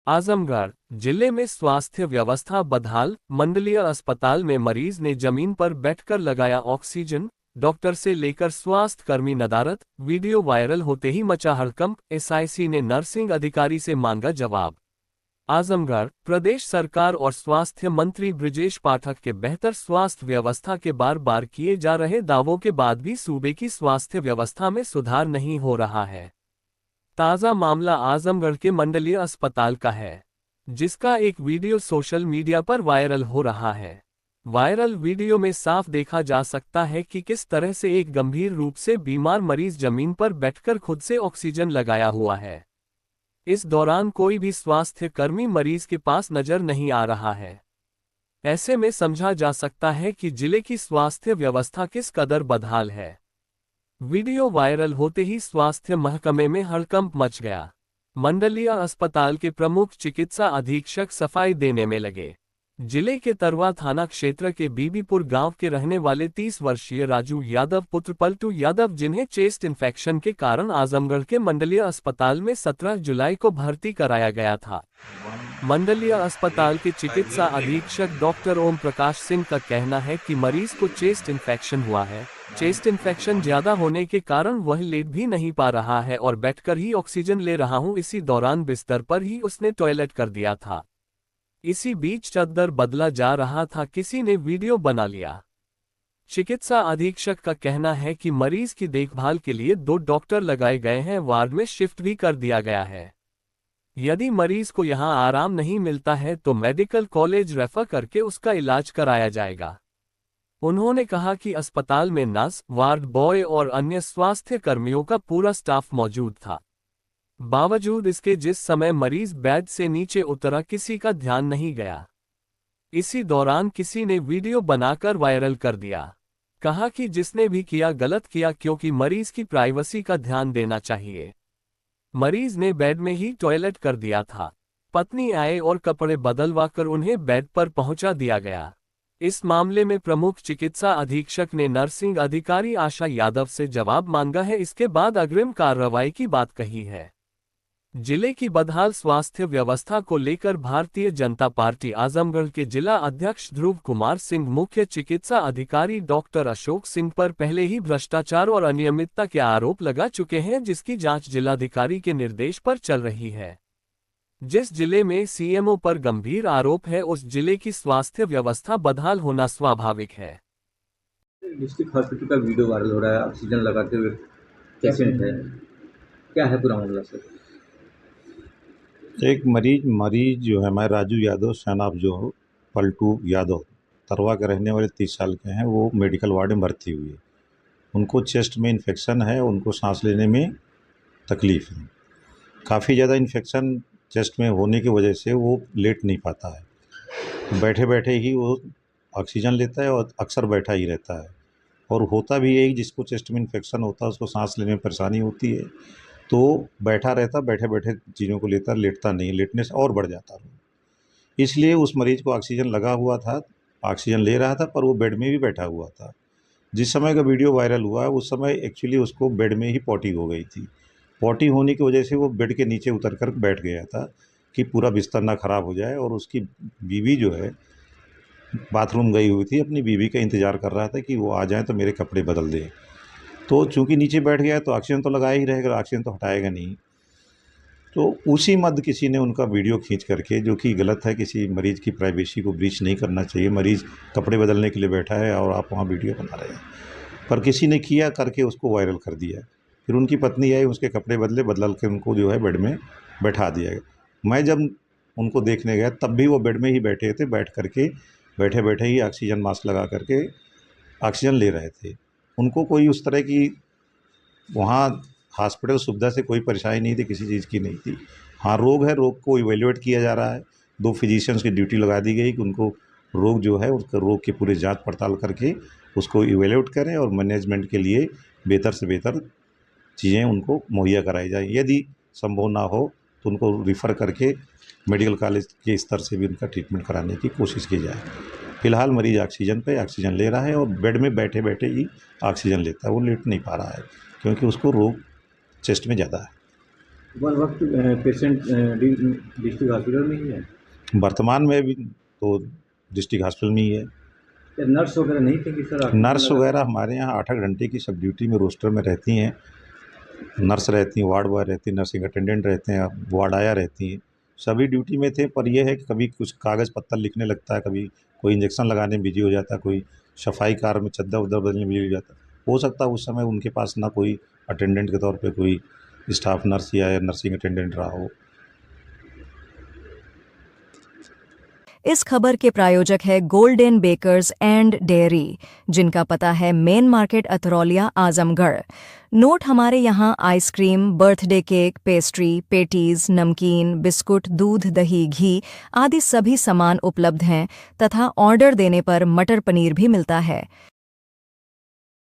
आजमगढ़ जिले में स्वास्थ्य व्यवस्था बदहाल। मंडलीय अस्पताल में मरीज ने जमीन पर बैठकर लगाया ऑक्सीजन। डॉक्टर से लेकर स्वास्थ्य कर्मी नदारत। वीडियो वायरल होते ही मचा हड़कंप। एसआईसी ने नर्सिंग अधिकारी से मांगा जवाब। आजमगढ़ प्रदेश सरकार और स्वास्थ्य मंत्री बृजेश पाठक के बेहतर स्वास्थ्य व्यवस्था के बार बार किए जा रहे दावों के बाद भी सूबे की स्वास्थ्य व्यवस्था में सुधार नहीं हो रहा है। ताज़ा मामला आजमगढ़ के मंडलीय अस्पताल का है, जिसका एक वीडियो सोशल मीडिया पर वायरल हो रहा है। वायरल वीडियो में साफ देखा जा सकता है कि किस तरह से एक गंभीर रूप से बीमार मरीज जमीन पर बैठकर खुद से ऑक्सीजन लगाया हुआ है। इस दौरान कोई भी स्वास्थ्य कर्मी मरीज के पास नजर नहीं आ रहा है। ऐसे में समझा जा सकता है कि जिले की स्वास्थ्य व्यवस्था किस कदर बदहाल है। वीडियो वायरल होते ही स्वास्थ्य महकमे में हड़कंप मच गया। मंडलीय अस्पताल के प्रमुख चिकित्सा अधीक्षक सफाई देने में लगे। जिले के तरवा थाना क्षेत्र के बीबीपुर गांव के रहने वाले 30 वर्षीय राजू यादव पुत्र पलटू यादव, जिन्हें चेस्ट इन्फेक्शन के कारण आजमगढ़ के मंडलीय अस्पताल में 17 जुलाई को भर्ती कराया गया था। मंडलीय अस्पताल के चिकित्सा अधीक्षक डॉक्टर ओम प्रकाश सिंह का कहना है कि मरीज को चेस्ट इन्फेक्शन हुआ है। चेस्ट इन्फेक्शन ज्यादा होने के कारण वह लेट भी नहीं पा रहा है और बैठकर ही ऑक्सीजन ले रहा हूं। इसी दौरान बिस्तर पर ही उसने टॉयलेट कर दिया था। इसी बीच चद्दर बदला जा रहा था, किसी ने वीडियो बना लिया। चिकित्सा अधीक्षक का कहना है कि मरीज की देखभाल के लिए 2 डॉक्टर लगाए गए हैं। वार्ड में शिफ्ट भी कर दिया गया है। यदि मरीज को यहां आराम नहीं मिलता है तो मेडिकल कॉलेज रेफर करके उसका इलाज कराया जाएगा। उन्होंने कहा कि अस्पताल में नर्स, वार्ड बॉय और अन्य स्वास्थ्य कर्मियों का पूरा स्टाफ मौजूद था। बावजूद इसके जिस समय मरीज बेड से नीचे उतरा, किसी का ध्यान नहीं गया। इसी दौरान किसी ने वीडियो बनाकर वायरल कर दिया। कहा कि जिसने भी किया गलत किया, क्योंकि मरीज की प्राइवेसी का ध्यान देना चाहिए। मरीज ने बेड में ही टॉयलेट कर दिया था। पत्नी आए और कपड़े बदलवाकर उन्हें बेड पर पहुंचा दिया गया। इस मामले में प्रमुख चिकित्सा अधीक्षक ने नर्सिंग अधिकारी आशा यादव से जवाब मांगा है। इसके बाद अग्रिम कार्रवाई की बात कही है। जिले की बदहाल स्वास्थ्य व्यवस्था को लेकर भारतीय जनता पार्टी आजमगढ़ के जिला अध्यक्ष ध्रुव कुमार सिंह, मुख्य चिकित्सा अधिकारी डॉक्टर अशोक सिंह पर पहले ही भ्रष्टाचार और अनियमितता के आरोप लगा चुके हैं, जिसकी जांच जिलाधिकारी के निर्देश पर चल रही है। जिस जिले में सीएमओ पर गंभीर आरोप है, उस जिले की स्वास्थ्य व्यवस्था बदहाल होना स्वाभाविक है। डिस्ट्रिक्ट हॉस्पिटल का वीडियो वायरल हो रहा है, ऑक्सीजन लगाते हुए पेशेंट है, क्या है पूरा मामला सर? एक मरीज जो है, हमारे राजू यादव सन ऑफ जो पलटू यादव, तरवा के रहने वाले 30 साल के हैं। वो मेडिकल वार्ड में भर्ती हुई है। उनको चेस्ट में इन्फेक्शन है, उनको सांस लेने में तकलीफ़ है। काफ़ी ज़्यादा इन्फेक्शन चेस्ट में होने की वजह से वो लेट नहीं पाता है, तो बैठे बैठे ही वो ऑक्सीजन लेता है और अक्सर बैठा ही रहता है। और होता भी यही, जिसको चेस्ट में इन्फेक्शन होता है उसको सांस लेने में परेशानी होती है, तो बैठा रहता, बैठे बैठे चीज़ों को लेता, लेटता नहीं, लेटने से और बढ़ जाता है। इसलिए उस मरीज़ को ऑक्सीजन लगा हुआ था, ऑक्सीजन ले रहा था, पर वो बेड में भी बैठा हुआ था। जिस समय का वीडियो वायरल हुआ उस समय एक्चुअली उसको बेड में ही पॉटी हो गई थी। पॉटी होने की वजह से वो बेड के नीचे उतर कर बैठ गया था कि पूरा बिस्तर ना ख़राब हो जाए। और उसकी बीवी जो है बाथरूम गई हुई थी, अपनी बीवी का इंतज़ार कर रहा था कि वो आ जाए तो मेरे कपड़े बदल दें। तो चूँकि नीचे बैठ गया तो ऑक्सीजन तो लगाया ही रहेगा, ऑक्सीजन तो हटाएगा नहीं। तो उसी मध्य किसी ने उनका वीडियो खींच करके, जो कि गलत है, किसी मरीज़ की प्राइवेसी को ब्रीच नहीं करना चाहिए। मरीज़ कपड़े बदलने के लिए बैठा है और आप वहाँ वीडियो बना रहे हैं, पर किसी ने किया करके उसको वायरल कर दिया। फिर उनकी पत्नी आई, उसके कपड़े बदल के उनको जो है बेड में बैठा दिया गया। मैं जब उनको देखने गया तब भी वो बेड में ही बैठे थे, बैठ करके बैठे बैठे ही ऑक्सीजन मास्क लगा करके ऑक्सीजन ले रहे थे। उनको कोई उस तरह की वहाँ हॉस्पिटल सुविधा से कोई परेशानी नहीं थी, किसी चीज़ की नहीं थी। हाँ, रोग है, रोग को इवैल्यूएट किया जा रहा है। 2 फिजिशियंस की ड्यूटी लगा दी गई कि उनको रोग जो है उसका रोग की पूरी जांच पड़ताल करके उसको इवैल्यूएट करें और मैनेजमेंट के लिए बेहतर से बेहतर चीज़ें उनको मुहैया कराई जाए। यदि संभव ना हो तो उनको रिफ़र करके मेडिकल कॉलेज के स्तर से भी उनका ट्रीटमेंट कराने की कोशिश की जाए। फ़िलहाल मरीज़ ऑक्सीजन ले रहा है और बेड में बैठे बैठे ही ऑक्सीजन लेता है, वो लेट नहीं पा रहा है क्योंकि उसको रोग चेस्ट में ज़्यादा है। वन वक्त पेशेंट डिस्ट्रिक्ट हॉस्पिटल में ही है? वर्तमान में भी तो डिस्ट्रिक्ट हॉस्पिटल में ही है। या नर्स वगैरह नहीं थे कि सर ऑक्सीजन नर्स लगा? वगैरह हमारे यहाँ 8-8 घंटे की सब ड्यूटी में रोस्टर में रहती हैं। नर्स रहती हैं, वार्ड बॉय रहती हैं, नर्सिंग अटेंडेंट रहते हैं, वार्ड आया रहती हैं। सभी ड्यूटी में थे, पर यह है कि कभी कुछ कागज़ पत्तर लिखने लगता है, कभी कोई इंजेक्शन लगाने में बिजी हो जाता है, कोई सफाई कार्य में चद्दर वद्दर बदलने में बिजी हो जाता है। हो सकता है उस समय उनके पास ना कोई अटेंडेंट के तौर पे कोई स्टाफ नर्स या नर्सिंग अटेंडेंट रहा हो। इस खबर के प्रायोजक है गोल्डन बेकर्स एंड डेयरी, जिनका पता है main market Atraulia Azamgarh. Note हमारे यहाँ ice cream, birthday cake, pastry, patties, नमकीन, बिस्कुट, दूध, दही, घी आदि सभी सामान उपलब्ध हैं तथा ऑर्डर देने पर मटर पनीर भी मिलता है।